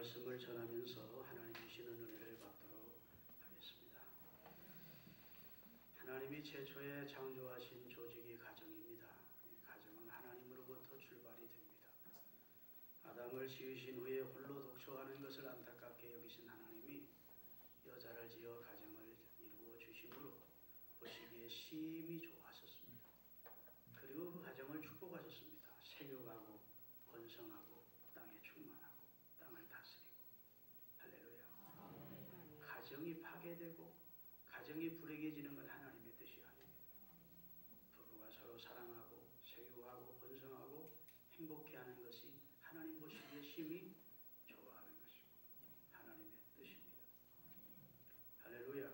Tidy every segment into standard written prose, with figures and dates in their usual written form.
말씀을 전하면서 하나님 주시는 은혜를 받도록 하겠습니다. 하나님이 최초에 창조하신 조직이 가정입니다. 가정은 하나님으로부터 출발이 됩니다. 아담을 지으신 후에 홀로 독초하는 것을 안타깝게 여기신 하나님이 여자를 지어 가정을 이루어 주심으로 보시기에 심히 좋아하셨습니다. 그리고 그 가정을 축복하셨습니다. 생육하고 번성하고 땅에 충만하고 땅을 다스리고. 할렐루야. 가정이 파괴되고 가정이 불행해지는 건 하나님의 뜻이 아닙니다. 부부가 서로 사랑하고 생육하고 번성하고 행복해하는 것이 하나님 보시기에 심히 좋아하는 것이고 하나님의 뜻입니다. 할렐루야.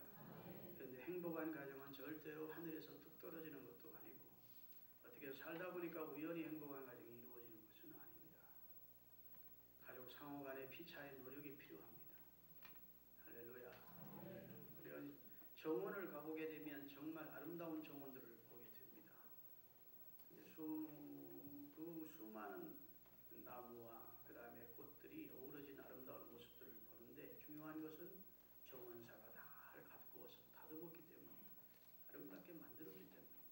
그런데 행복한 가정은 절대로 하늘에서 뚝 떨어지는 것도 아니고 어떻게 살다 보니까 우연히 행복한 가정이 이루어지는 것은 아닙니다. 가족 상호 간의 피차의 노력이 필요합니다. 할렐루야. 우리가 정원을 가보게 되면 정말 아름다운 정원들을 보게 됩니다. 그 수많은 나무와 그 다음에 꽃들이 어우러진 아름다운 모습들을 보는데 중요한 것은 정원사가 다 가꾸어서 다듬었기 때문에 아름답게 만들었기 때문입니다.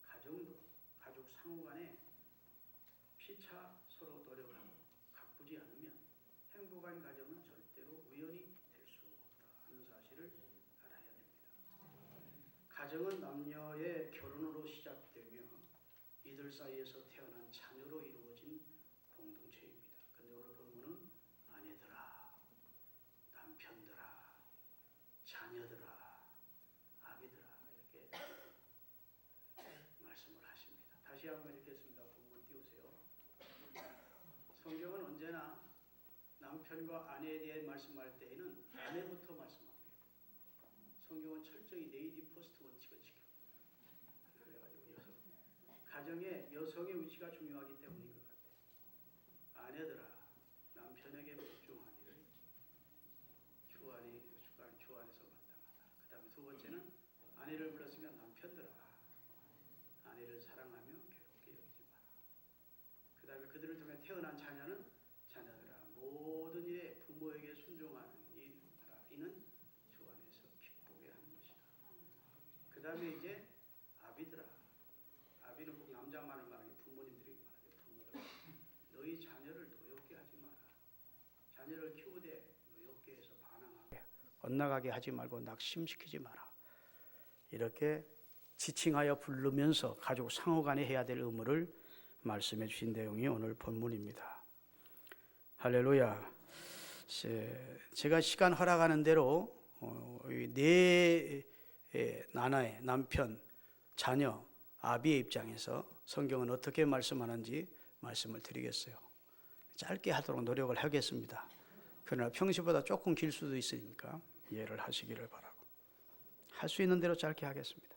가정도 가족 상호 간에 피차 서로 노력하고 가꾸지 않으면 행복한 가정은 절대로 우연히 될 수 없다 하는 사실을 알아야 됩니다. 가정은 남녀의 결혼으로 시작되며 이들 사이에서 태어난 자녀로 이루어진 공동체입니다. 그런데 오늘 본문은 아내들아, 남편들아, 자녀들아, 아비들아 이렇게 말씀을 하십니다. 다시 한번 읽겠습니다. 본문 띄우세요. 성경은 언제나 남편과 아내에 대해 말씀할 때에는 아내부터 말씀합니다. 성경은 철저히 레이디 퍼스트 원칙을 지킵니다. 그래가지고 가정에 여성의 위치가 중요하기 때문인 것 같아요. 아내들아, 남편에게 복종하기를 주 안에서 마땅하다. 그 다음에 두 번째는 아내를 불렀으니까 남편들아, 아내를 사랑하며 괴롭게 여기지 마라. 그 다음에 그들을 통해 태어난 자녀는 자녀들아, 모든 일에 부모에게 순종하는 이는 주 안에서 기쁘게 하는 것이다. 그 다음에 이제 아비들아, 아비는 꼭 남자만을 말하는 게 부모님들이 말하죠. 부모들, 너희 자녀를 노엽게 하지 마라. 자녀를 키우되 노엽게 해서 반항하게 엇나가게 하지 말고 낙심시키지 마라. 이렇게 지칭하여 부르면서 가족 상호간에 해야 될 의무를 말씀해 주신 내용이 오늘 본문입니다. 할렐루야. 제가 시간 허락하는 대로 네 나나의 남편, 자녀, 아비의 입장에서 성경은 어떻게 말씀하는지 말씀을 드리겠어요. 짧게 하도록 노력을 하겠습니다. 그러나 평시보다 조금 길 수도 있으니까 이해를 하시기를 바라고 할 수 있는 대로 짧게 하겠습니다.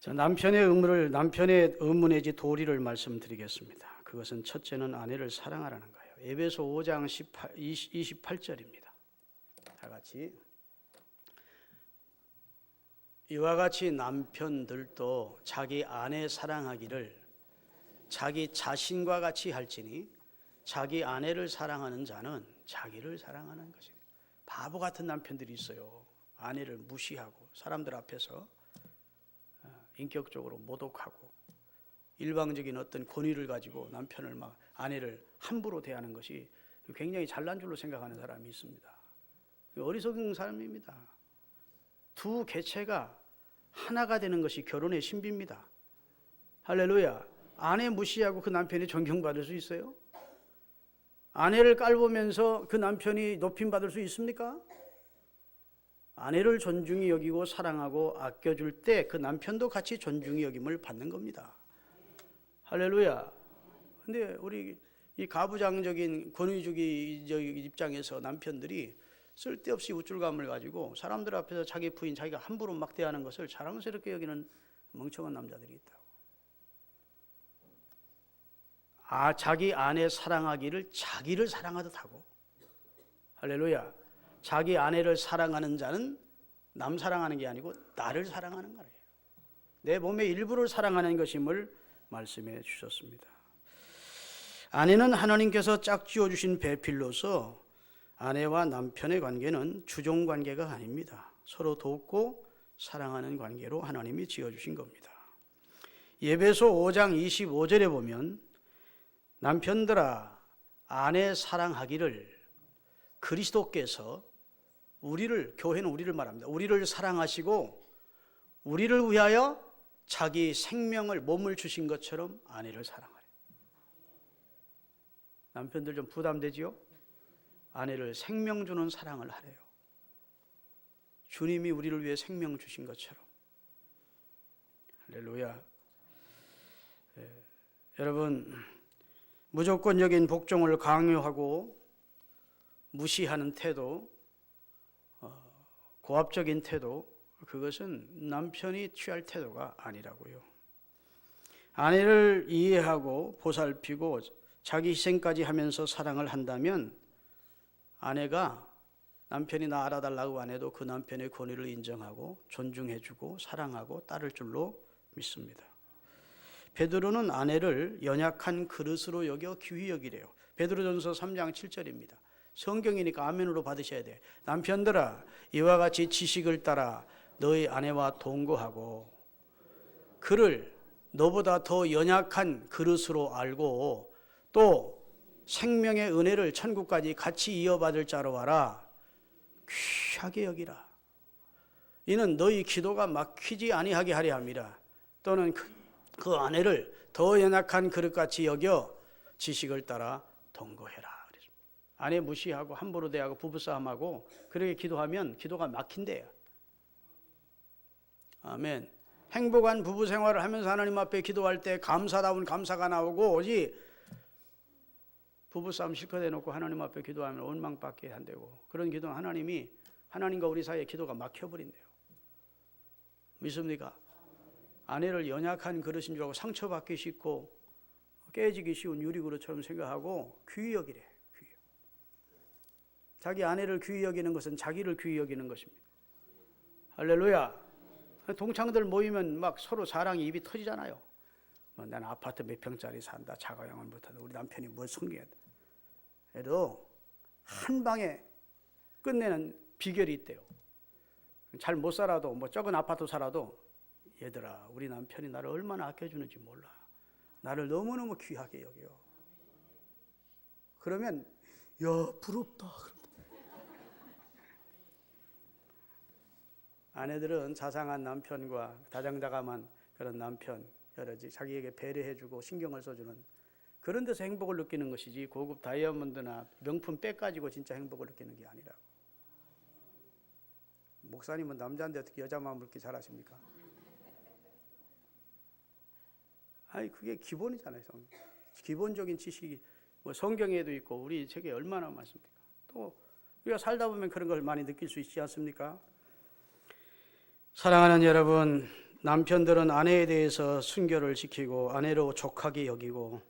남편의 의무 내지 도리를 말씀드리겠습니다. 그것은 첫째는 아내를 사랑하라는 거예요. 에베소 5장 28절입니다. 다 같이. 이와 같이 남편들도 자기 아내 사랑하기를 자기 자신과 같이 할지니 자기 아내를 사랑하는 자는 자기를 사랑하는 것입니다. 바보 같은 남편들이 있어요. 아내를 무시하고 사람들 앞에서 인격적으로 모독하고 일방적인 어떤 권위를 가지고 남편을 아내를 함부로 대하는 것이 굉장히 잘난 줄로 생각하는 사람이 있습니다. 어리석은 사람입니다. 두 개체가 하나가 되는 것이 결혼의 신비입니다. 할렐루야. 아내 무시하고 그 남편이 존경받을 수 있어요? 아내를 깔보면서 그 남편이 높임받을 수 있습니까? 아내를 존중히 여기고 사랑하고 아껴줄 때 그 남편도 같이 존중히 여김을 받는 겁니다. 할렐루야. 근데 우리 이 가부장적인 권위주의 입장에서 남편들이 쓸데없이 우쭐감을 가지고 사람들 앞에서 자기 부인 자기가 함부로 막 대하는 것을 자랑스럽게 여기는 멍청한 남자들이 있다고. 자기 아내 사랑하기를 자기를 사랑하듯 하고. 할렐루야. 자기 아내를 사랑하는 자는 남 사랑하는 게 아니고 나를 사랑하는 거예요. 내 몸의 일부를 사랑하는 것임을 말씀해 주셨습니다. 아내는 하나님께서 짝지어 주신 배필로서 아내와 남편의 관계는 주종 관계가 아닙니다. 서로 돕고 사랑하는 관계로 하나님이 지어주신 겁니다. 에베소 5장 25절에 보면 남편들아 아내 사랑하기를 그리스도께서 교회는 우리를 말합니다. 우리를 사랑하시고 우리를 위하여 자기 생명을 몸을 주신 것처럼 아내를 사랑하래. 남편들 좀 부담되지요? 아내를 생명 주는 사랑을 하래요. 주님이 우리를 위해 생명 주신 것처럼. 할렐루야. 여러분, 무조건적인 복종을 강요하고 무시하는 태도, 고압적인 태도, 그것은 남편이 취할 태도가 아니라고요. 아내를 이해하고 보살피고 자기 희생까지 하면서 사랑을 한다면 아내가 남편이 나 알아달라고 안 해도 그 남편의 권위를 인정하고 존중해주고 사랑하고 따를 줄로 믿습니다. 베드로는 아내를 연약한 그릇으로 여겨 귀히 여기래요. 베드로전서 3장 7절입니다. 성경이니까 아멘으로 받으셔야 돼. 남편들아 이와 같이 지식을 따라 너희 아내와 동거하고 그를 너보다 더 연약한 그릇으로 알고 또 생명의 은혜를 천국까지 같이 이어받을 자로 알아 귀하게 여기라. 이는 너희 기도가 막히지 아니하게 하려 함이라. 또는 그 아내를 더 연약한 그릇같이 여겨 지식을 따라 동거해라. 아내 무시하고 함부로 대하고 부부싸움하고 그렇게 기도하면 기도가 막힌대요. 아멘. 행복한 부부 생활을 하면서 하나님 앞에 기도할 때 감사다운 감사가 나오고 오직 부부싸움 실컷 해놓고 하나님 앞에 기도하면 원망밖에 안 되고 그런 기도는 하나님과 우리 사이에 기도가 막혀버린대요. 믿습니까? 아내를 연약한 그릇인 줄 알고 상처받기 쉽고 깨지기 쉬운 유리그릇처럼 생각하고 귀히 여기래. 자기 아내를 귀히 여기는 것은 자기를 귀히 여기는 것입니다. 할렐루야. 동창들 모이면 막 서로 자랑이 입이 터지잖아요. 나는 아파트 몇 평짜리 산다. 자가용을 못한다. 우리 남편이 뭘 섬겨야 돼. 그래도 한 방에 끝내는 비결이 있대요. 잘 못 살아도 적은 아파트 살아도 얘들아 우리 남편이 나를 얼마나 아껴주는지 몰라. 나를 너무너무 귀하게 여겨. 그러면 야 부럽다. 아내들은 자상한 남편과 다정다감한 그런 남편, 자기에게 배려해주고 신경을 써주는 그런 데서 행복을 느끼는 것이지 고급 다이아몬드나 명품 백 가지고 진짜 행복을 느끼는 게 아니라고. 목사님은 남자인데 어떻게 여자 마음을 그렇게 잘 아십니까? 아니 그게 기본이잖아요. 기본적인 지식이 성경에도 있고 우리 책에 얼마나 많습니까? 또 우리가 살다 보면 그런 걸 많이 느낄 수 있지 않습니까? 사랑하는 여러분, 남편들은 아내에 대해서 순결을 지키고 아내로 족하게 여기고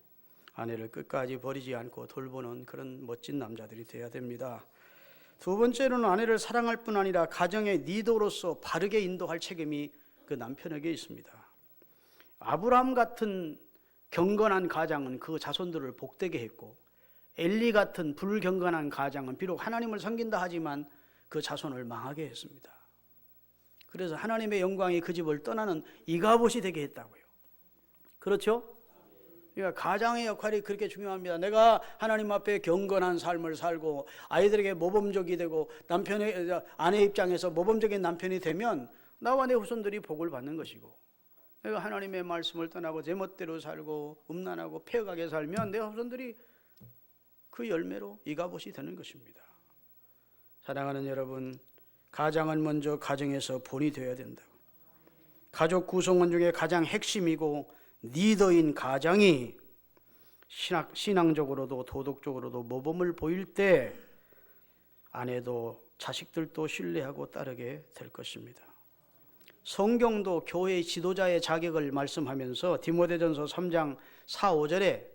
아내를 끝까지 버리지 않고 돌보는 그런 멋진 남자들이 되어야 됩니다. 두 번째로는 아내를 사랑할 뿐 아니라 가정의 리더로서 바르게 인도할 책임이 그 남편에게 있습니다. 아브라함 같은 경건한 가장은 그 자손들을 복되게 했고 엘리 같은 불경건한 가장은 비록 하나님을 섬긴다 하지만 그 자손을 망하게 했습니다. 그래서 하나님의 영광이 그 집을 떠나는 이가봇이 되게 했다고요. 그렇죠? 그러니까 가장의 역할이 그렇게 중요합니다. 내가 하나님 앞에 경건한 삶을 살고 아이들에게 모범적이 되고 아내 입장에서 모범적인 남편이 되면 나와 내 후손들이 복을 받는 것이고 내가 하나님의 말씀을 떠나고 제멋대로 살고 음란하고 폐역하게 살면 내 후손들이 그 열매로 이가봇이 되는 것입니다. 사랑하는 여러분, 가장은 먼저 가정에서 본이 되어야 된다. 가족 구성원 중에 가장 핵심이고 리더인 가장이 신앙적으로도 도덕적으로도 모범을 보일 때 아내도 자식들도 신뢰하고 따르게 될 것입니다. 성경도 교회의 지도자의 자격을 말씀하면서 디모데전서 3장 4, 5절에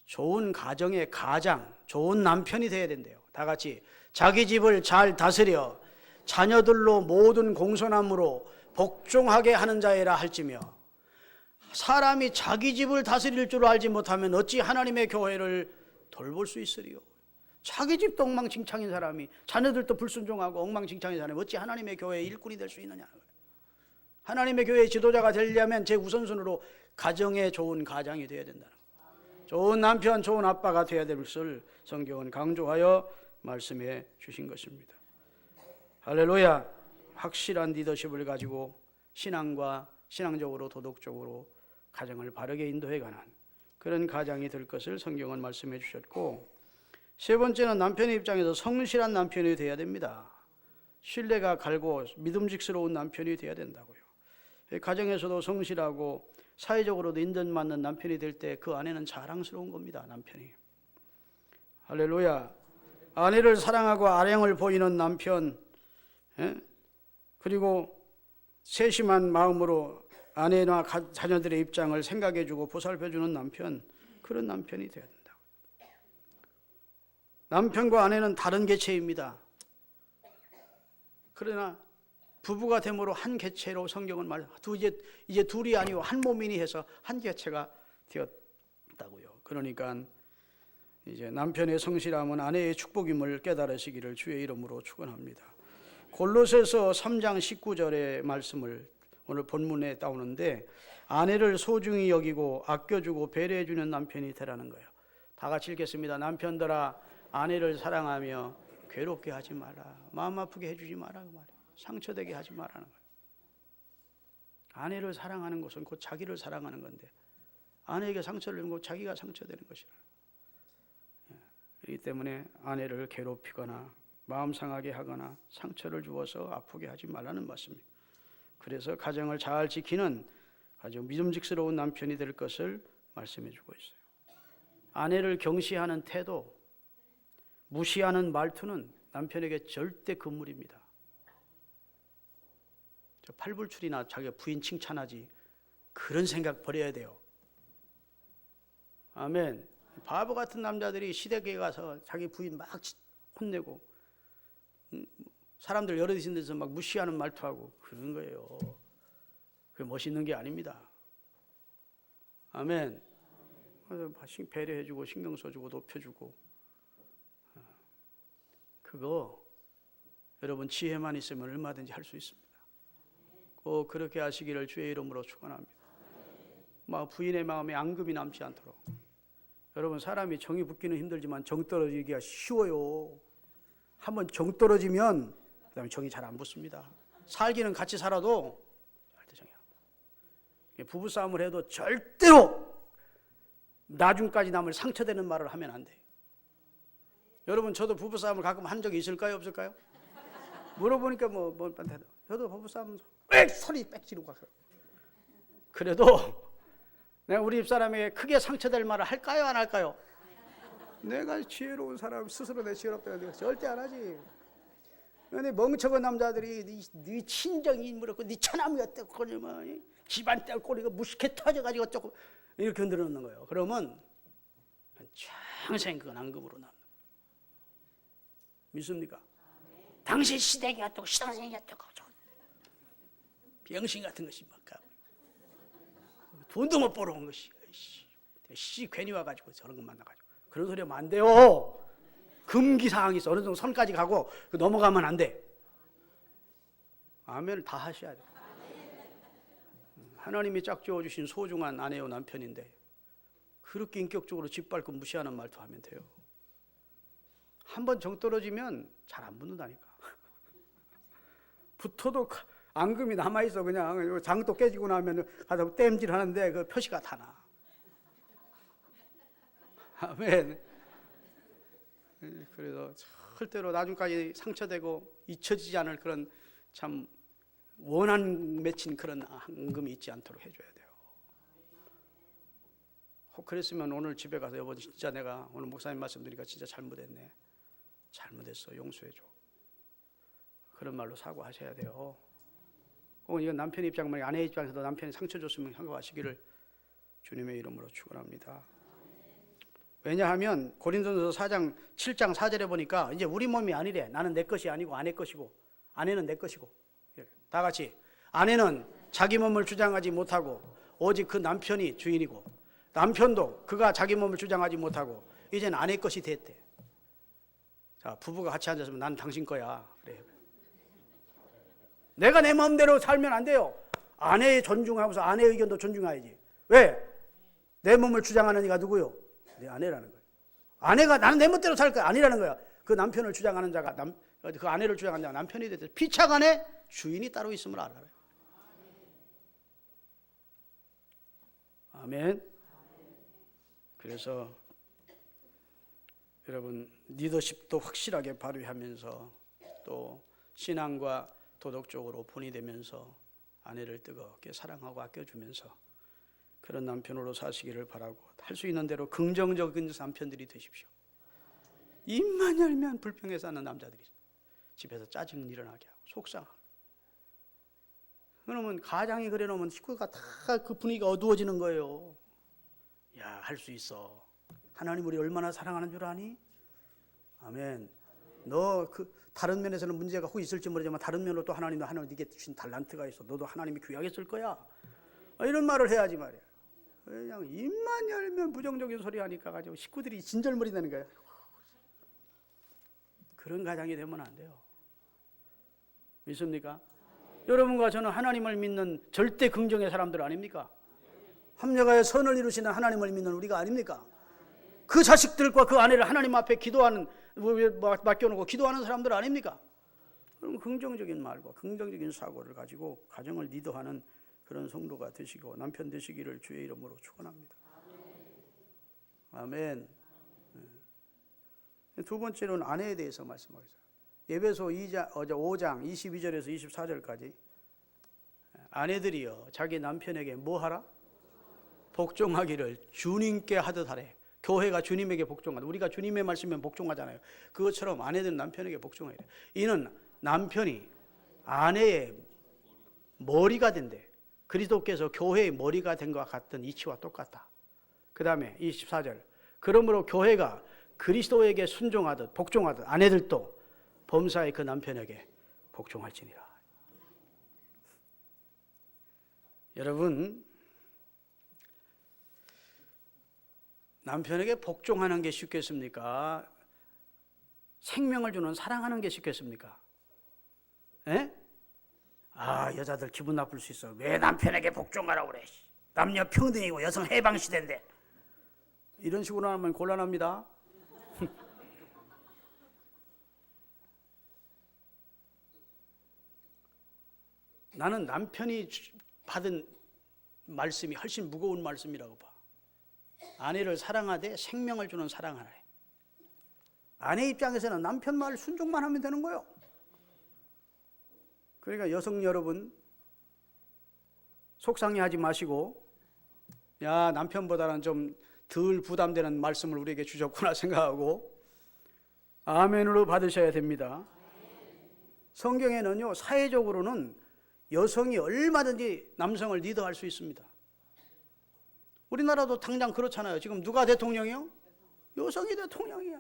좋은 가정의 가장, 좋은 남편이 되어야 된대요. 다 같이 자기 집을 잘 다스려 자녀들로 모든 공손함으로 복종하게 하는 자이라 할지며 사람이 자기 집을 다스릴 줄 알지 못하면 어찌 하나님의 교회를 돌볼 수 있으리요. 자기 집도 엉망진창인 사람이, 자녀들도 불순종하고 엉망진창인 사람이 어찌 하나님의 교회의 일꾼이 될 수 있느냐는 거예요. 하나님의 교회의 지도자가 되려면 제 우선순위로 가정에 좋은 가장이 되어야 된다는 거예요. 좋은 남편, 좋은 아빠가 되어야 될 것을 성경은 강조하여 말씀해 주신 것입니다. 할렐루야. 확실한 리더십을 가지고 신앙적으로 도덕적으로 가정을 바르게 인도해 가는 그런 가장이 될 것을 성경은 말씀해 주셨고, 세 번째는 남편의 입장에서 성실한 남편이 되어야 됩니다. 신뢰가 갈고 믿음직스러운 남편이 되어야 된다고요. 가정에서도 성실하고 사회적으로도 인정받는 남편이 될 때 그 아내는 자랑스러운 겁니다. 남편이. 할렐루야. 아내를 사랑하고 아량을 보이는 남편, 그리고 세심한 마음으로 아내나 자녀들의 입장을 생각해주고 보살펴주는 남편, 그런 남편이 되어야 된다. 남편과 아내는 다른 개체입니다. 그러나 부부가 됨으로 한 개체로 성경은 이제 둘이 아니고 한 몸이니 해서 한 개체가 되었다고요. 그러니까 이제 남편의 성실함은 아내의 축복임을 깨달으시기를 주의 이름으로 축원합니다. 골로새서 3장 19절의 말씀을 오늘 본문에 따오는데, 아내를 소중히 여기고 아껴주고 배려해주는 남편이 되라는 거예요. 다 같이 읽겠습니다. 남편들아, 아내를 사랑하며 괴롭게 하지 마라. 마음 아프게 해주지 마라. 그 말이에요. 상처되게 하지 마라는 거예요. 아내를 사랑하는 것은 곧 자기를 사랑하는 건데, 아내에게 상처를 주는 것 자기가 상처되는 것이라. 그렇기 때문에 아내를 괴롭히거나 마음 상하게 하거나 상처를 주어서 아프게 하지 말라는 말씀입니다. 그래서 가정을 잘 지키는 아주 믿음직스러운 남편이 될 것을 말씀해 주고 있어요. 아내를 경시하는 태도, 무시하는 말투는 남편에게 절대 금물입니다. 저 팔불출이나 자기 부인 칭찬하지, 그런 생각 버려야 돼요. 아멘. 바보 같은 남자들이 시댁에 가서 자기 부인 막 혼내고 사람들 여러 데서 막 무시하는 말투하고 그런 거예요. 그게 멋있는 게 아닙니다. 아멘. 배려해주고 신경 써주고 높여주고, 그거 여러분 지혜만 있으면 얼마든지 할 수 있습니다. 꼭 그렇게 하시기를 주의 이름으로 축원합니다. 부인의 마음에 앙금이 남지 않도록. 여러분, 사람이 정이 붙기는 힘들지만 정 떨어지기가 쉬워요. 한번 정 떨어지면 그다음에 정이 잘 안 붙습니다. 살기는 같이 살아도 절대 정이 안 붙어요. 부부싸움을 해도 절대로 나중까지 남을 상처되는 말을 하면 안 돼요. 여러분, 저도 부부싸움을 가끔 한 적이 있을까요, 없을까요? 물어보니까 저도 부부싸움 소리 빽 지르고 가서, 그래도 내가 우리 집사람에게 크게 상처될 말을 할까요, 안 할까요? 내가 지혜로운 사람, 스스로 내 지혜롭다고 내가 절대 안 하지. 근데 멍청한 남자들이 네 친정이 뭐라고, 네 처남이 어때고, 그러면 집안 뗄 꼬리가 무식해 터져가지고 어쩌고 이렇게 흔들어놓는 거예요. 그러면 평생 그건 앙금으로 남는 거예요. 믿습니까? 당신 시댁이 어떻고 시동생이 어떻고 병신 같은 것이 막 돈도 못 벌어온 것이 괜히 와가지고 저런 것 만나가지고 그런 소리 하면 안 돼요. 금기사항이 있어. 어느 정도 선까지 가고 넘어가면 안 돼. 아멘을 다 하셔야 돼요. 하나님이 짝지어 주신 소중한 아내요 남편인데 그렇게 인격적으로 짓밟고 무시하는 말도 하면 돼요. 한번 정 떨어지면 잘 안 붙는다니까. 붙어도 앙금이 남아있어. 그냥 장도 깨지고 나면 가서 땜질 하는데 그 표시가 다 나. 아멘. 그래서 절대로 나중까지 상처되고 잊혀지지 않을 그런 참 원한 맺힌 그런 앙금이 있지 않도록 해줘야 돼요. 혹 그랬으면 오늘 집에 가서 여보 진짜 내가 오늘 목사님 말씀 드리니까 진짜 잘못했네. 잘못했어. 용서해줘. 그런 말로 사과하셔야 돼요. 꼭 이건 남편 입장만 아내 입장에서도 남편이 상처 줬으면 사과하시기를 주님의 이름으로 축원합니다. 왜냐하면 고린도전서 4장 7장 4절에 보니까 이제 우리 몸이 아니래. 나는 내 것이 아니고 아내 것이고 아내는 내 것이고. 다 같이 아내는 자기 몸을 주장하지 못하고 오직 그 남편이 주인이고 남편도 그가 자기 몸을 주장하지 못하고 이제는 아내 것이 됐대. 자, 부부가 같이 앉았으면 난 당신 거야. 그래. 내가 내 마음대로 살면 안 돼요. 아내의 존중하면서 아내의 의견도 존중해야지. 왜? 내 몸을 주장하는 이가 누구요? 내 아내라는 거야. 아내가 나는 내 멋대로 살 거야 아니라는 거야. 그 남편을 주장하는 자가 그 아내를 주장하는 자가 남편이 됐대. 피차간에 주인이 따로 있음을 알아요. 아멘. 그래서 여러분 리더십도 확실하게 발휘하면서 또 신앙과 도덕적으로 본이 되면서 아내를 뜨겁게 사랑하고 아껴주면서 그런 남편으로 사시기를 바라고 할 수 있는 대로 긍정적인 남편들이 되십시오. 입만 열면 불평해 사는 남자들이 집에서 짜증 일어나게 하고 속상하고 그러면 가장이 그래 놓으면 식구가 다 그 분위기가 어두워지는 거예요. 야, 할 수 있어. 하나님 우리 얼마나 사랑하는 줄 아니? 아멘. 너 그 다른 면에서는 문제가 혹 있을지 모르지만 다른 면으로 또 하나님 네게 주신 달란트가 있어. 너도 하나님이 귀하게 쓸 거야. 이런 말을 해야지 말이야. 그냥 입만 열면 부정적인 소리 하니까 가지고 식구들이 진절머리 되는 거야. 그런 가장이 되면 안 돼요. 믿습니까? 여러분과 저는 하나님을 믿는 절대 긍정의 사람들 아닙니까? 합력하여 선을 이루시는 하나님을 믿는 우리가 아닙니까? 그 자식들과 그 아내를 하나님 앞에 기도하는 맡겨놓고 기도하는 사람들 아닙니까? 그럼 긍정적인 말과 긍정적인 사고를 가지고 가정을 리더하는 그런 성도가 되시고 남편 되시기를 주의 이름으로 축원합니다. 아멘. 두 번째로는 아내에 대해서 말씀하겠습니다. 에베소 5장 22절에서 24절까지 아내들이여 자기 남편에게 뭐 하라? 복종하기를 주님께 하듯 하래. 교회가 주님에게 복종하다. 우리가 주님의 말씀에 복종하잖아요. 그것처럼 아내들은 남편에게 복종해야 돼. 이는 남편이 아내의 머리가 된대. 그리스도께서 교회의 머리가 된 것과 같은 이치와 똑같다. 그 다음에 24절 그러므로 교회가 그리스도에게 순종하듯 복종하듯 아내들도 범사의 그 남편에게 복종할지니라. 여러분 남편에게 복종하는 게 쉽겠습니까? 생명을 주는 사랑하는 게 쉽겠습니까? 에? 아, 여자들 기분 나쁠 수 있어. 왜 남편에게 복종하라고 그래? 남녀 평등이고 여성 해방 시대인데. 이런 식으로 하면 곤란합니다. 나는 남편이 받은 말씀이 훨씬 무거운 말씀이라고 봐. 아내를 사랑하되 생명을 주는 사랑하라. 아내 입장에서는 남편 말 순종만 하면 되는 거예요. 그러니까 여성 여러분 속상해하지 마시고 야 남편보다는 좀 덜 부담되는 말씀을 우리에게 주셨구나 생각하고 아멘으로 받으셔야 됩니다. 성경에는요 사회적으로는 여성이 얼마든지 남성을 리더할 수 있습니다. 우리나라도 당장 그렇잖아요. 지금 누가 대통령이요? 여성이 대통령이야.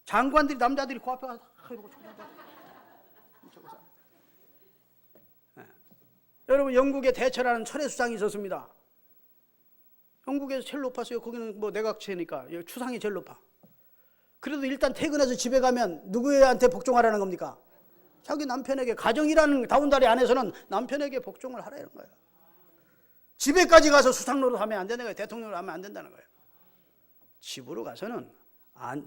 장관들이 남자들이 그 앞에 가서 이러고 여러분 영국에 대처라는 철의 수상이 있었습니다. 영국에서 제일 높았어요. 거기는 뭐 내각제니까 추상이 제일 높아. 그래도 일단 퇴근해서 집에 가면 누구한테 복종하라는 겁니까? 자기 남편에게. 가정이라는 다운다리 안에서는 남편에게 복종을 하라는 거예요. 집에까지 가서 수상 노릇하면 안 되는 거예요. 대통령을 하면 안 된다는 거예요. 집으로 가서는 한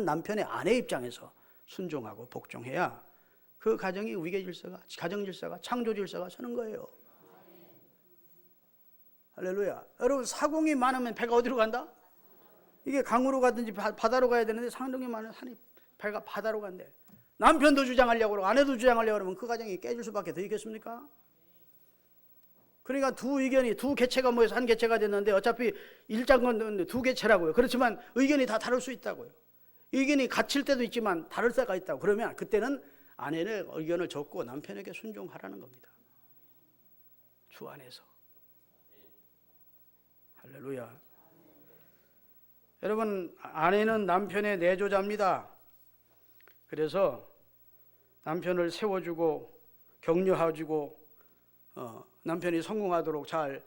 남편의 아내 입장에서 순종하고 복종해야 그 가정이 위계 질서가, 가정 질서가, 창조 질서가 서는 거예요. 할렐루야. 여러분 사공이 많으면 배가 어디로 간다? 이게 강으로 가든지 바다로 가야 되는데 사공이 많으면 배가 바다로 간대. 남편도 주장하려고 그러고 아내도 주장하려고 그러면 그 가정이 깨질 수밖에 더 있겠습니까? 그러니까 두 의견이 두 개체가 모여서 한 개체가 됐는데 어차피 일장건 두 개체라고요. 그렇지만 의견이 다 다를 수 있다고요. 의견이 같을 때도 있지만 다를 때가 있다고. 그러면 그때는 아내는 의견을 적고 남편에게 순종하라는 겁니다. 주 안에서. 할렐루야. 여러분 아내는 남편의 내조자입니다. 그래서 남편을 세워주고 격려해주고 남편이 성공하도록 잘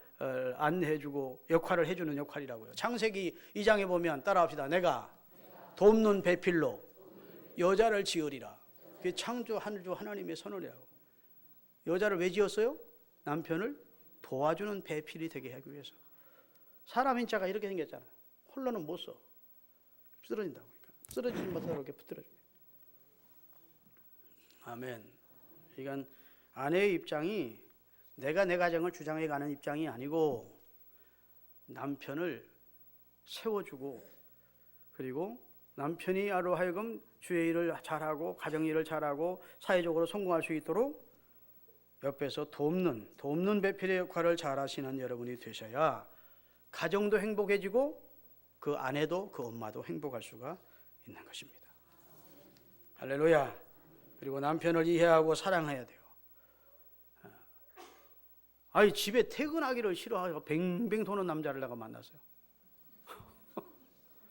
안내해주고 역할을 해주는 역할이라고요. 창세기 2장에 보면 따라합시다. 내가 돕는 배필로 여자를 지으리라. 그게 창조주 하나님의 선언이라고. 여자를 왜 지었어요? 남편을 도와주는 배필이 되게 하기 위해서. 사람 인자가 이렇게 생겼잖아요. 홀로는 못 써. 쓰러진다고. 쓰러지지 못하도록 이렇게 붙들어줍니다. 아멘. 그러니까 아내의 입장이 내가 내 가정을 주장해가는 입장이 아니고 남편을 세워주고, 그리고 남편이 하루 하여금 주의 일을 잘하고 가정 일을 잘하고 사회적으로 성공할 수 있도록 옆에서 돕는 배필의 역할을 잘하시는 여러분이 되셔야 가정도 행복해지고 그 아내도 그 엄마도 행복할 수가 있는 것입니다. 할렐루야. 그리고 남편을 이해하고 사랑해야 돼요. 아니 집에 퇴근하기를 싫어하고 뱅뱅 도는 남자를 내가 만났어요.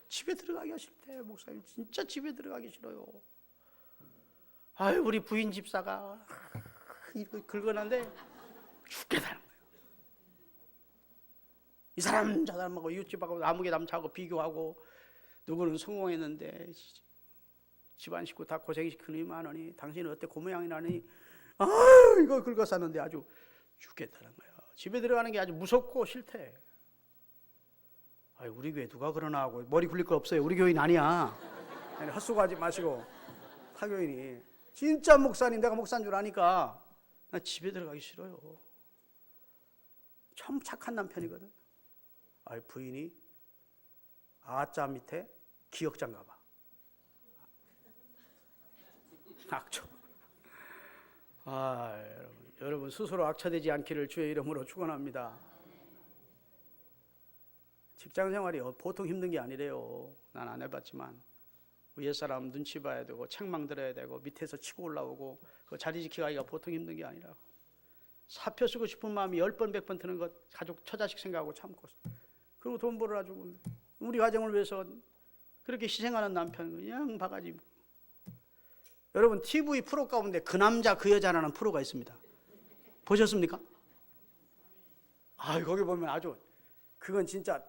집에 들어가기가 싫대. 목사님 진짜 집에 들어가기 싫어요. 아유 우리 부인 집사가 이거 긁어낸데 죽겠다는 거예요. 이 사람 저 사람하고 이웃집하고 아무개 남자하고 비교하고 누구는 성공했는데 집안 식구 다 고생시키니 많으니 당신은 어때 그 모양이 나니 이거 긁어쌌는데 아주 죽겠다는 거예요. 집에 들어가는 게 아주 무섭고 싫대. 우리 교회 누가 그러나 하고 머리 굴릴 거 없어요. 우리 교인 아니야. 헛수고하지 마시고. 타교인이 진짜 목사님 내가 목사인 줄 아니까 나 집에 들어가기 싫어요. 참 착한 남편이거든. 부인이 아자 밑에 기역자인가 봐. 악처. 여러분 스스로 악처되지 않기를 주의 이름으로 축원합니다. 직장 생활이 보통 힘든 게 아니래요. 난 안 해봤지만 위에 사람 눈치 봐야 되고 책망 들어야 되고 밑에서 치고 올라오고 그 자리 지키기가 보통 힘든 게 아니라 사표 쓰고 싶은 마음이 10번 100번 드는 것 가족 처자식 생각하고 참고 그리고 돈 벌어가지고 우리 가정을 위해서 그렇게 희생하는 남편 그냥 바가지. 여러분 TV 프로 가운데 그 남자 그 여자라는 프로가 있습니다. 보셨습니까? 거기 보면 아주 그건 진짜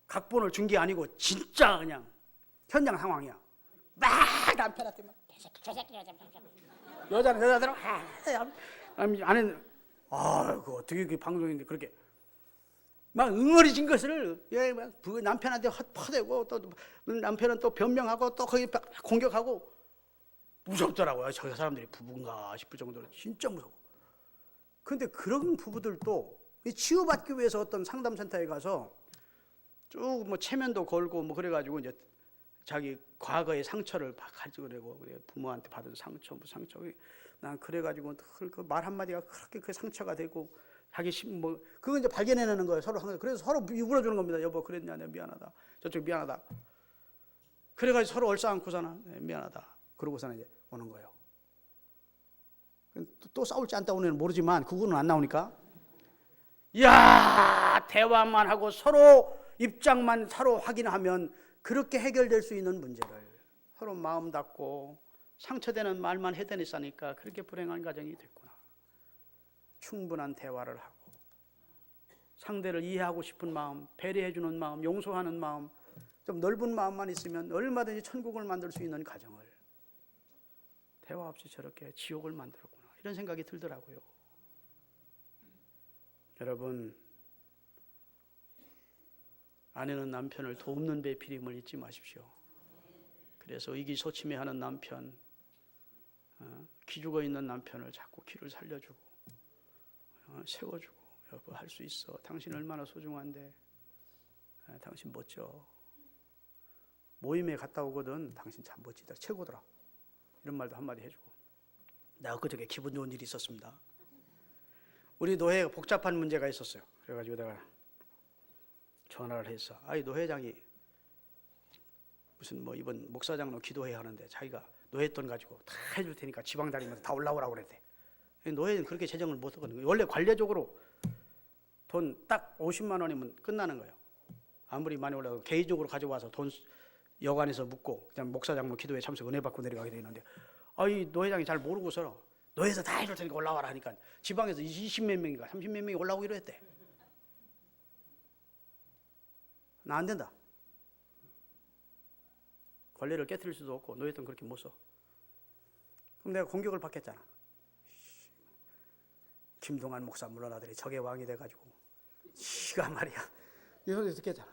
각본을 준 게 아니고 진짜 그냥 현장 상황이야. 막 남편한테 막 여자는 여자대로 아내는 그 어떻게 그 방송인데 그렇게 막 응어리진 것을 남편한테 퍼대고 또 남편은 또 변명하고 또 거기 공격하고 무섭더라고요. 저 사람들이 부부인가 싶을 정도로 진짜 무서워. 그런데 그런 부부들도 치유받기 위해서 어떤 상담센터에 가서 쭉 뭐 체면도 걸고 뭐 그래가지고 이제 자기 과거의 상처를 가지고 그러고 부모한테 받은 상처 난 그래가지고 그 말 한마디가 그렇게 그 상처가 되고 자기 뭐 그거 이제 발견해내는 거예요. 서로 항상. 그래서 서로 울어주는 겁니다. 여보 그랬냐 내가 미안하다. 저쪽 미안하다. 그래가지고 서로 얼싸안고서는 미안하다. 그러고서는 이제 오는 거예요. 또 싸울지 안 싸우는지는 모르지만 그거는 안 나오니까 대화만 하고 서로 입장만 서로 확인하면 그렇게 해결될 수 있는 문제를 서로 마음 닫고 상처되는 말만 해대니까 그렇게 불행한 가정이 됐구나. 충분한 대화를 하고 상대를 이해하고 싶은 마음, 배려해주는 마음, 용서하는 마음, 좀 넓은 마음만 있으면 얼마든지 천국을 만들 수 있는 가정을 대화 없이 저렇게 지옥을 만들었구나. 이런 생각이 들더라고요. 여러분, 아내는 남편을 돕는 배필임을 잊지 마십시오. 그래서 의기소침해하는 남편, 기죽어 있는 남편을 자꾸 기를 살려주고 세워주고 여보 할 수 있어. 당신 얼마나 소중한데 당신 멋져. 모임에 갔다 오거든. 당신 참 멋지다. 최고더라. 이런 말도 한마디 해주고. 나 그저께 기분 좋은 일이 있었습니다. 우리 노회가 복잡한 문제가 있었어요. 그래가지고 내가 전화를 했어. 노회장이 무슨 뭐 이번 목사장로 기도회야 하는데 자기가 노회돈 가지고 다 해줄 테니까 지방 다니면서 다 올라오라고 그랬대. 노회는 그렇게 재정을 못 하거든요. 원래 관례적으로 돈 딱 50만 원이면 끝나는 거예요. 아무리 많이 올라도 개인적으로 가져와서 돈 여관에서 묻고 그냥 목사장로 기도회 참석 은혜 받고 내려가게 되어 있는데 이 노회장이 잘 모르고서 노예에서 다 해줄 테니까 올라와라 하니까 지방에서 20몇 명인가 30몇 명이 올라오기로 했대. 나 안 된다. 관례를 깨트릴 수도 없고 노예들은 그렇게 못 써. 그럼 내가 공격을 받겠잖아. 김동환 목사 물러나더니 적의 왕이 돼가지고 지가 말이야 이 소리 듣겠잖아.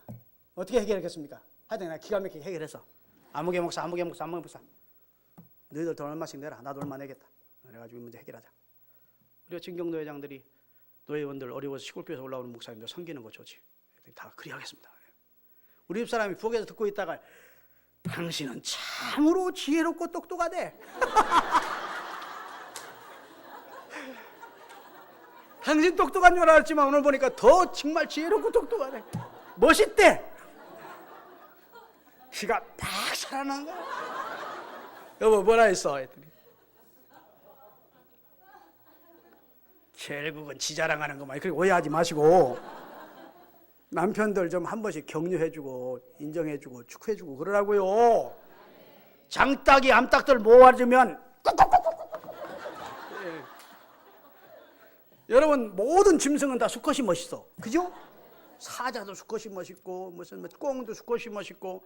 어떻게 해결하겠습니까? 하여튼 내가 기가 막히게 해결했어. 아무개 목사 너희들 돈 얼마씩 내라. 나도 얼마 내겠다. 그래가지고 이 문제 해결하자. 우리가 진경노회장들이 노회원들 어려워서 시골교회에서 올라오는 목사님들 섬기는 거 좋지. 다 그리 하겠습니다. 우리 집사람이 부엌에서 듣고 있다가 당신은 참으로 지혜롭고 똑똑하대. 당신 똑똑한 줄 알았지만 오늘 보니까 더 정말 지혜롭고 똑똑하네. 멋있대. 피가 팍 살아난 거야. 여보 뭐라 했어? 했더니 결국은 지 자랑하는 것만. 그렇게 오해하지 마시고 남편들 좀 한 번씩 격려해주고 인정해주고 축하해주고 그러라고요. 장딱이 암탉들 모아주면 여러분 모든 짐승은 다 수컷이 멋있어. 그죠? 사자도 수컷이 멋있고 무슨 꽁도 수컷이 멋있고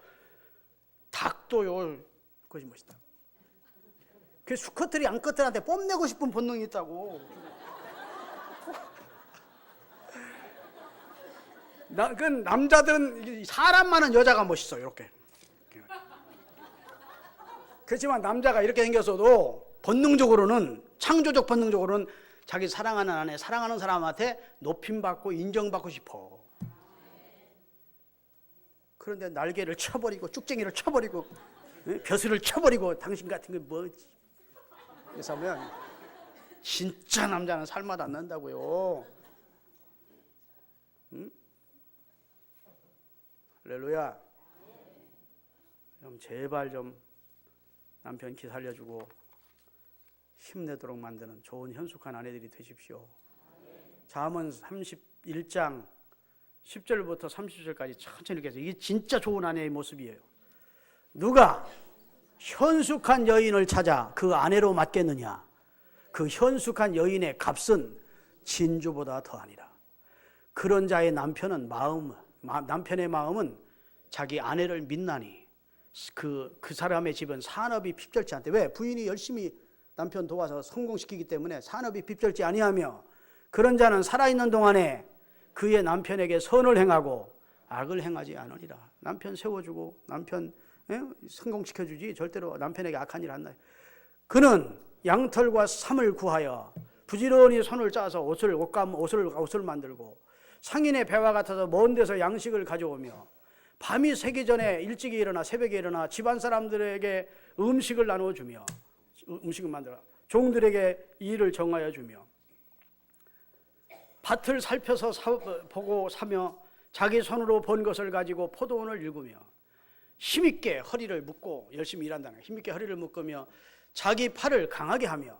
닭도요 수컷이 멋있다. 그 수컷들이 암컷들한테 뽐내고 싶은 본능이 있다고. 그 남자들은 사람 많은 여자가 멋있어. 이렇게. 그렇지만 남자가 이렇게 생겼어도 본능적으로는 창조적 본능적으로는 자기 사랑하는 아내, 사랑하는 사람한테 높임받고 인정받고 싶어. 그런데 날개를 쳐버리고 쭉쟁이를 쳐버리고 벼슬을 쳐버리고 당신 같은 게 뭐지? 그래서 하면 진짜 남자는 살맛 안 난다고요. 응? 할렐루야. 좀 제발 좀 남편 기 살려주고 힘내도록 만드는 좋은 현숙한 아내들이 되십시오. 잠언 31장 10절부터 30절까지 천천히 읽어서 이게 진짜 좋은 아내의 모습이에요. 누가 현숙한 여인을 찾아 그 아내로 맡겠느냐? 그 현숙한 여인의 값은 진주보다 더하니라. 그런 자의 남편의 마음은 자기 아내를 믿나니 그 사람의 집은 산업이 핍절치 않대. 왜? 부인이 열심히 남편 도와서 성공시키기 때문에 산업이 핍절치 아니하며 그런 자는 살아있는 동안에 그의 남편에게 선을 행하고 악을 행하지 않으리라. 남편 세워주고 남편 성공시켜주지 절대로 남편에게 악한 일 안 나요. 그는 양털과 삼을 구하여 부지런히 손을 짜서 옷을 만들고 상인의 배와 같아서 먼 데서 양식을 가져오며 밤이 새기 전에 일찍이 일어나 새벽에 일어나 집안 사람들에게 음식을 나눠주며 음식을 만들어 종들에게 일을 정하여 주며 밭을 살펴서 보고 사며 자기 손으로 번 것을 가지고 포도원을 일구며 힘있게 허리를 묶고 열심히 일한다는 거예요. 힘있게 허리를 묶으며 자기 팔을 강하게 하며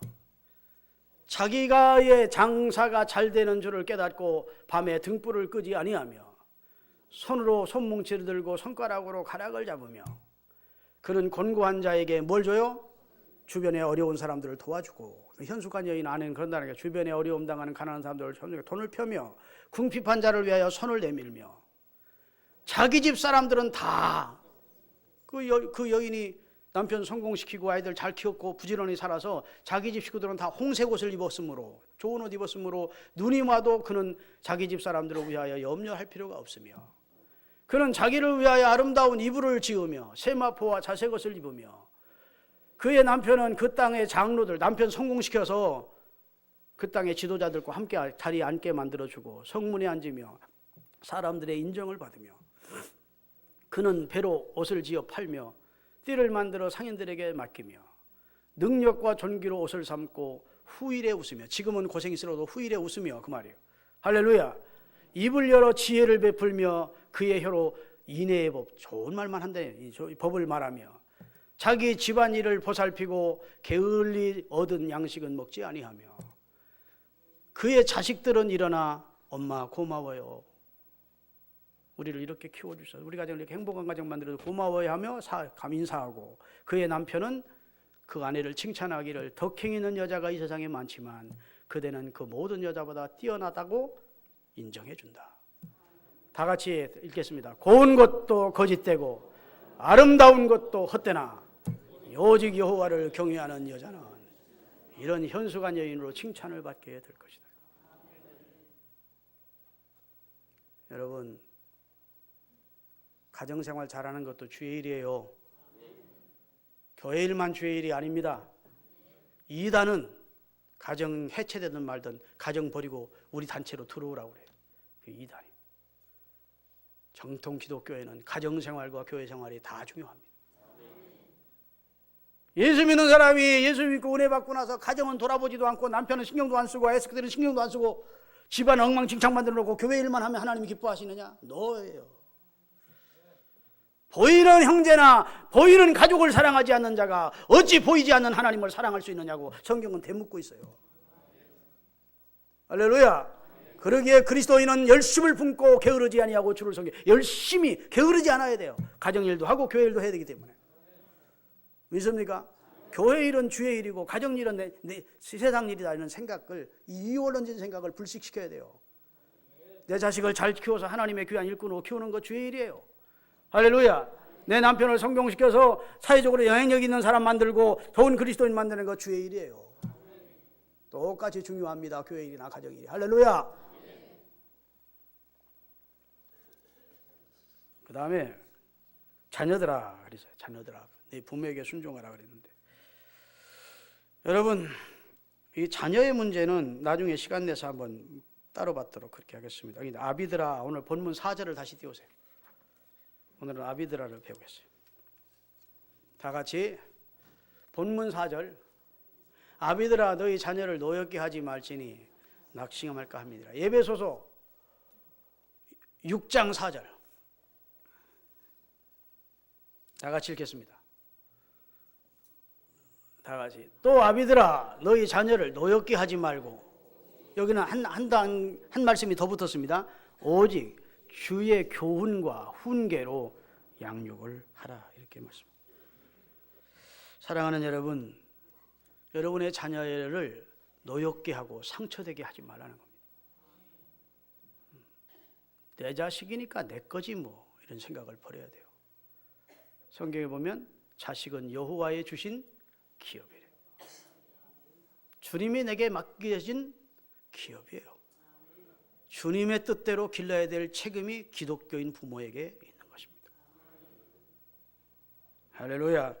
자기가의 장사가 잘 되는 줄을 깨닫고 밤에 등불을 끄지 아니하며 손으로 손뭉치를 들고 손가락으로 가락을 잡으며 그는 곤고한 자에게 뭘 줘요? 주변에 어려운 사람들을 도와주고 현숙한 여인 아내는 그런다는 게 주변에 어려움 당하는 가난한 사람들을 돈을 펴며 궁핍한 자를 위하여 손을 내밀며 자기 집 사람들은 다 그 여인이 남편 성공시키고 아이들 잘 키웠고 부지런히 살아서 자기 집 식구들은 다 홍색 옷을 입었으므로 좋은 옷 입었으므로 눈이 와도 그는 자기 집 사람들을 위하여 염려할 필요가 없으며 그는 자기를 위하여 아름다운 이불을 지으며 세마포와 자색 옷을 입으며 그의 남편은 그 땅의 장로들 남편 성공시켜서 그 땅의 지도자들과 함께 자리에 앉게 만들어주고 성문에 앉으며 사람들의 인정을 받으며 그는 배로 옷을 지어 팔며 띠를 만들어 상인들에게 맡기며 능력과 존귀로 옷을 삼고 후일에 웃으며 지금은 고생이 있어도 후일에 웃으며 그 말이에요. 할렐루야. 입을 열어 지혜를 베풀며 그의 혀로 인애의 법 좋은 말만 한다네. 법을 말하며 자기 집안일을 보살피고 게을리 얻은 양식은 먹지 아니하며 그의 자식들은 일어나 엄마 고마워요. 우리를 이렇게 키워주셔서 우리 가정을 이렇게 행복한 가정 만들어서 고마워요 하며 인사하고 그의 남편은 그 아내를 칭찬하기를 덕행 있는 여자가 이 세상에 많지만 그대는 그 모든 여자보다 뛰어나다고 인정해 준다. 다 같이 읽겠습니다. 고운 것도 거짓되고 아름다운 것도 헛되나 오직 여호와를 경외하는 여자는 이런 현수간 여인으로 칭찬을 받게 될 것이다. 여러분, 가정생활 잘하는 것도 주의 일이에요. 교회 일만 주의 일이 아닙니다. 이단은 가정 해체되든 말든 가정 버리고 우리 단체로 들어오라고 그래요. 그 이단이. 정통 기독교회는 가정생활과 교회생활이 다 중요합니다. 예수 믿는 사람이 예수 믿고 은혜 받고 나서 가정은 돌아보지도 않고 남편은 신경도 안 쓰고 에스크들은 신경도 안 쓰고 집안 엉망진창 만들어 놓고 교회 일만 하면 하나님이 기뻐하시느냐? 노예요. 보이는 형제나 보이는 가족을 사랑하지 않는 자가 어찌 보이지 않는 하나님을 사랑할 수 있느냐고 성경은 대묻고 있어요. 할렐루야. 그러기에 그리스도인은 열심을 품고 게으르지 아니하고 주를 섬겨. 열심히 게으르지 않아야 돼요. 가정일도 하고 교회 일도 해야 되기 때문에. 믿습니까? 교회 일은 주의 일이고 가정 일은 내 세상 일이다 이런 생각을, 이원론적인 생각을 불식시켜야 돼요. 내 자식을 잘 키워서 하나님의 귀한 일꾼으로 키우는 거 주의 일이에요. 할렐루야. 내 남편을 성공시켜서 사회적으로 영향력 있는 사람 만들고 좋은 그리스도인 만드는 거 주의 일이에요. 똑같이 중요합니다. 교회 일이나 가정 일이. 할렐루야. 그 다음에 자녀들아 그랬어요. 자녀들아 네 부모에게 순종하라 그랬는데, 여러분 이 자녀의 문제는 나중에 시간 내서 한번 따로 받도록 그렇게 하겠습니다. 아비들아, 오늘 본문 4절을 다시 띄우세요. 오늘은 아비드라를 배우겠어요. 다 같이 본문 4절. 아비들아 너희 자녀를 노엽게 하지 말지니 낙심할까 합니다. 에베소서 6장 4절. 다 같이 읽겠습니다. 다 같이. 또 아비들아 너희 자녀를 노엽게 하지 말고, 여기는 한 말씀이 더 붙었습니다. 오직 주의 교훈과 훈계로 양육을 하라, 이렇게 말씀합니다. 사랑하는 여러분, 여러분의 자녀를 노엽게 하고 상처되게 하지 말라는 겁니다. 내 자식이니까 내 거지 뭐, 이런 생각을 버려야 돼요. 성경에 보면 자식은 여호와의 주신 기업이래요. 주님이 내게 맡겨진 기업이에요. 주님의 뜻대로 길러야 될 책임이 기독교인 부모에게 있는 것입니다. 할렐루야.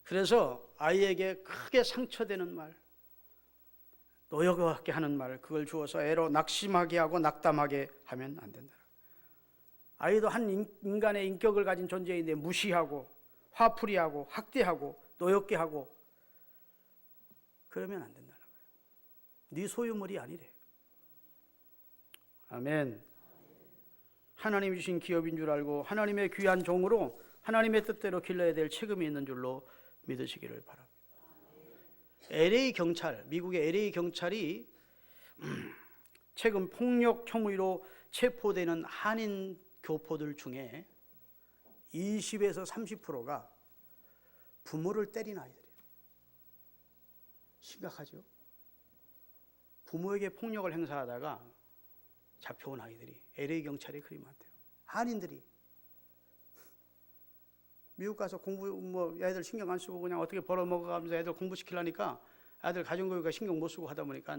그래서 아이에게 크게 상처되는 말, 노여워하게 하는 말, 그걸 주어서 애로 낙심하게 하고 낙담하게 하면 안 된다. 아이도 한 인간의 인격을 가진 존재인데 무시하고 화풀이하고 학대하고 노엽게 하고 그러면 안 된다는 거예요. 네 소유물이 아니래. 아멘. 하나님이 주신 기업인 줄 알고 하나님의 귀한 종으로 하나님의 뜻대로 길러야 될 책임이 있는 줄로 믿으시기를 바랍니다. LA 경찰, 미국의 LA 경찰이 최근 폭력 혐의로 체포되는 한인 교포들 중에 20에서 30%가 부모를 때린 아이들이에요. 심각하죠? 부모에게 폭력을 행사하다가 잡혀온 아이들이 LA 경찰이 그리 많대요. 한인들이 미국 가서 공부 애들 신경 안 쓰고 그냥 어떻게 벌어먹어가면서 애들 공부시키려니까 애들 가정교육에 신경 못 쓰고 하다 보니까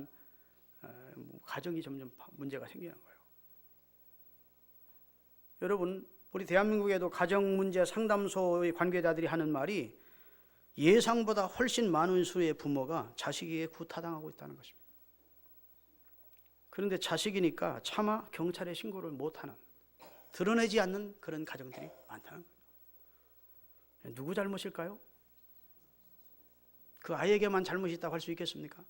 가정이 점점 문제가 생기는 거예요. 여러분, 우리 대한민국에도 가정문제 상담소의 관계자들이 하는 말이 예상보다 훨씬 많은 수의 부모가 자식에게 구타당하고 있다는 것입니다. 그런데 자식이니까 차마 경찰에 신고를 못하는, 드러내지 않는 그런 가정들이 많다는 거예요. 누구 잘못일까요? 그 아이에게만 잘못이 있다고 할 수 있겠습니까?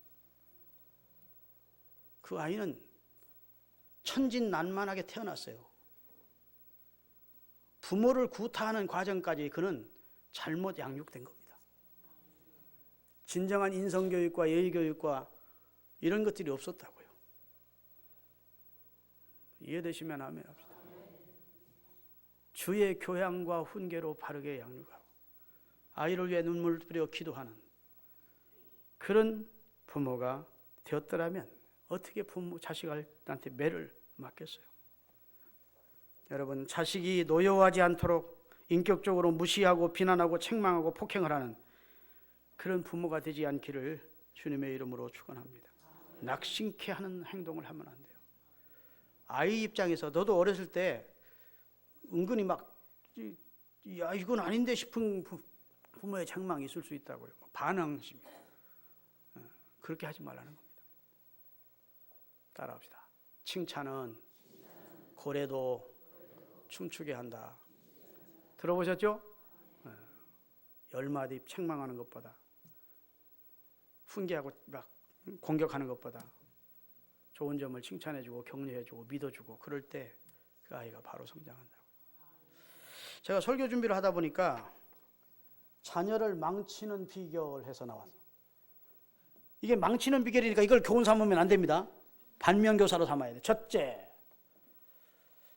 그 아이는 천진난만하게 태어났어요. 부모를 구타하는 과정까지 그는 잘못 양육된 겁니다. 진정한 인성교육과 예의교육과 이런 것들이 없었다고요. 이해되시면 아멘 합시다. 주의 교양과 훈계로 바르게 양육하고 아이를 위해 눈물 뿌려 기도하는 그런 부모가 되었더라면 어떻게 자식한테 매를 맞겠어요? 여러분, 자식이 노여워하지 않도록 인격적으로 무시하고 비난하고 책망하고 폭행을 하는 그런 부모가 되지 않기를 주님의 이름으로 축원합니다. 낙심케 하는 행동을 하면 안 돼요. 아이 입장에서 너도 어렸을 때 은근히 막 야, 이건 아닌데 싶은 부모의 책망이 있을 수 있다고요. 반항심. 그렇게 하지 말라는 겁니다. 따라합시다. 칭찬은 고래도 춤추게 한다. 들어보셨죠? 10마디 책망하는 것보다, 훈계하고 막 공격하는 것보다 좋은 점을 칭찬해주고 격려해주고 믿어주고, 그럴 때 그 아이가 바로 성장한다고. 제가 설교 준비를 하다 보니까 자녀를 망치는 비결을 해서 나왔어요. 이게 망치는 비결이니까 이걸 교훈 삼으면 안 됩니다. 반면교사로 삼아야 돼. 첫째,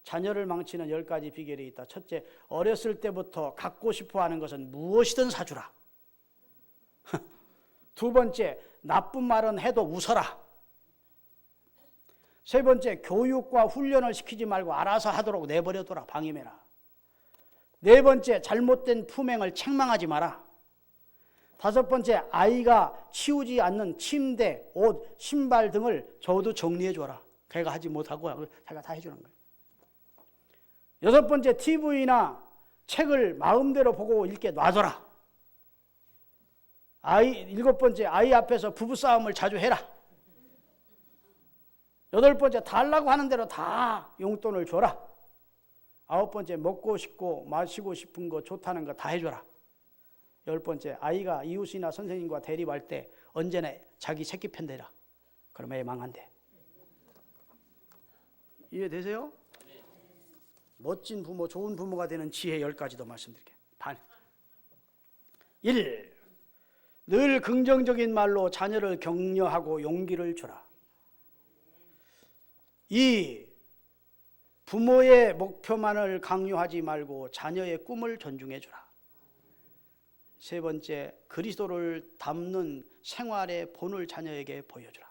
자녀를 망치는 10가지 비결이 있다. 첫째, 어렸을 때부터 갖고 싶어 하는 것은 무엇이든 사주라. 두 번째, 나쁜 말은 해도 웃어라. 세 번째, 교육과 훈련을 시키지 말고 알아서 하도록 내버려둬라. 방임해라. 네 번째, 잘못된 품행을 책망하지 마라. 다섯 번째, 아이가 치우지 않는 침대, 옷, 신발 등을 저도 정리해 줘라. 걔가 하지 못하고 자기가 다 해주는 거예요. 여섯 번째, TV나 책을 마음대로 보고 읽게 놔둬라. 일곱 번째, 아이 앞에서 부부싸움을 자주 해라. 여덟 번째, 달라고 하는 대로 다 용돈을 줘라. 아홉 번째, 먹고 싶고 마시고 싶은 거 좋다는 거 다 해줘라. 열 번째, 아이가 이웃이나 선생님과 대립할 때 언제나 자기 새끼 편 대라. 그러면 애 망한대. 이해되세요? 멋진 부모, 좋은 부모가 되는 지혜 10가지도 말씀드릴게요. 1. 늘 긍정적인 말로 자녀를 격려하고 용기를 주라. 2. 부모의 목표만을 강요하지 말고 자녀의 꿈을 존중해 주라. 세 번째, 그리스도를 담는 생활의 본을 자녀에게 보여주라.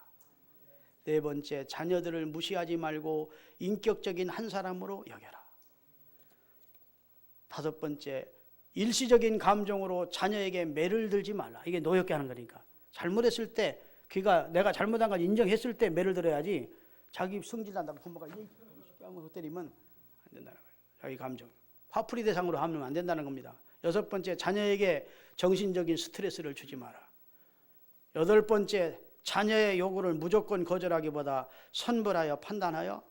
네 번째, 자녀들을 무시하지 말고 인격적인 한 사람으로 여겨라. 다섯 번째, 일시적인 감정으로 자녀에게 매를 들지 말라. 이게 노엽게 하는 거니까. 잘못했을 때, 내가 잘못한 걸 인정했을 때 매를 들어야지, 자기 성질난다고 부모가 하면서 때리면 안 된다는 거예요. 자기 감정. 화풀이 대상으로 하면 안 된다는 겁니다. 여섯 번째, 자녀에게 정신적인 스트레스를 주지 마라. 여덟 번째, 자녀의 요구를 무조건 거절하기보다 선별하여 판단하라.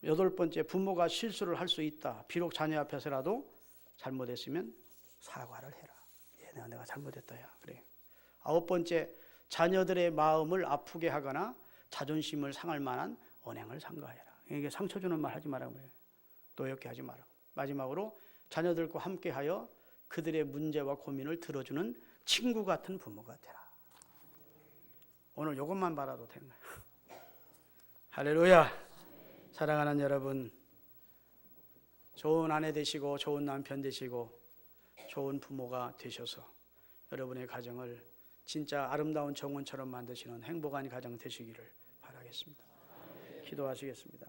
여덟 번째, 부모가 실수를 할 수 있다. 비록 자녀 앞에서라도 잘못했으면 사과를 해라. 내가 잘못했다. 야. 그래. 아홉 번째, 자녀들의 마음을 아프게 하거나 자존심을 상할 만한 언행을 삼가해라. 이게 상처 주는 말 하지 말라고 해요. 노엽게 하지 마라. 마지막으로, 자녀들과 함께하여 그들의 문제와 고민을 들어주는 친구 같은 부모가 되라. 오늘 이것만 바라도 되는 거예요. 할렐루야. 사랑하는 여러분, 좋은 아내 되시고 좋은 남편 되시고 좋은 부모가 되셔서 여러분의 가정을 진짜 아름다운 정원처럼 만드시는 행복한 가정 되시기를 바라겠습니다. 기도하시겠습니다.